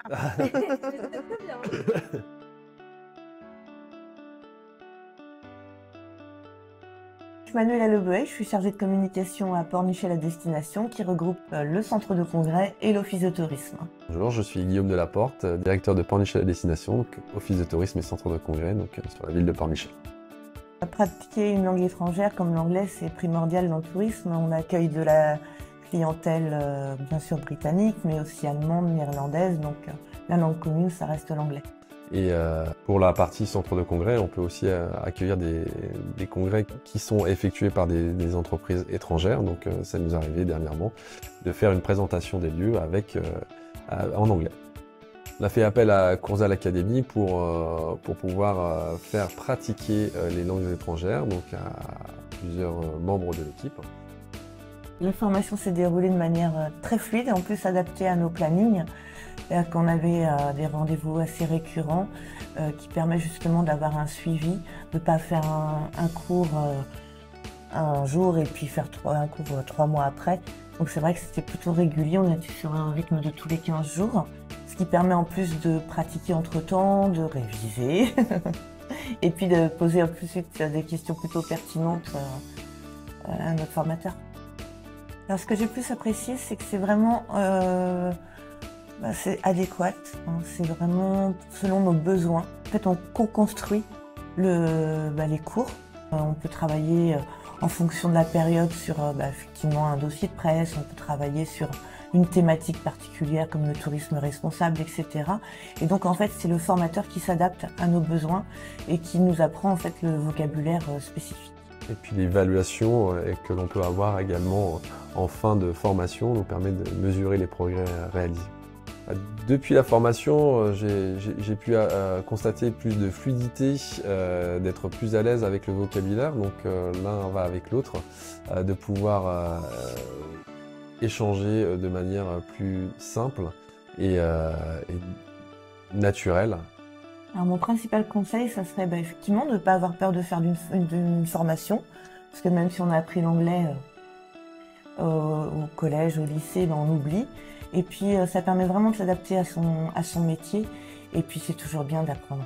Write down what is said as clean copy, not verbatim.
C'est très bien. Je suis Manuela Lebuet, je suis chargée de communication à Pornichet La Destination qui regroupe le centre de congrès et l'office de tourisme. Bonjour, je suis Guillaume Delaporte, directeur de Pornichet La Destination, donc office de tourisme et centre de congrès sur la ville de Pornichet. Pratiquer une langue étrangère comme l'anglais, c'est primordial dans le tourisme. On accueille de la clientèle bien sûr britannique, mais aussi allemande, néerlandaise, donc la langue commune, ça reste l'anglais. Et pour la partie centre de congrès, on peut aussi accueillir des congrès qui sont effectués par des entreprises étrangères. Donc ça nous est arrivé dernièrement de faire une présentation des lieux en anglais. On a fait appel à Coursal Academy pour pouvoir faire pratiquer les langues étrangères, donc à plusieurs membres de l'équipe. La formation s'est déroulée de manière très fluide et en plus adaptée à nos plannings. C'est-à-dire qu'on avait des rendez-vous assez récurrents qui permettent justement d'avoir un suivi, de ne pas faire un cours un jour et puis faire un cours 3 mois après. Donc c'est vrai que c'était plutôt régulier, on était sur un rythme de tous les 15 jours, ce qui permet en plus de pratiquer entre-temps, de réviser et puis de poser en plus des questions plutôt pertinentes à notre formateur. Alors ce que j'ai plus apprécié, c'est que c'est vraiment c'est adéquat, hein, c'est vraiment selon nos besoins. En fait, on co-construit les cours. On peut travailler en fonction de la période sur effectivement un dossier de presse, on peut travailler sur une thématique particulière comme le tourisme responsable, etc. Et donc en fait, c'est le formateur qui s'adapte à nos besoins et qui nous apprend en fait le vocabulaire spécifique. Et puis l'évaluation que l'on peut avoir également en fin de formation nous permet de mesurer les progrès réalisés. Depuis la formation, j'ai pu constater plus de fluidité, d'être plus à l'aise avec le vocabulaire, donc l'un va avec l'autre, de pouvoir échanger de manière plus simple et naturelle. Alors mon principal conseil, ça serait effectivement de ne pas avoir peur de faire d'une formation, parce que même si on a appris l'anglais au collège, au lycée, on oublie. Et puis ça permet vraiment de s'adapter à son métier, et puis c'est toujours bien d'apprendre.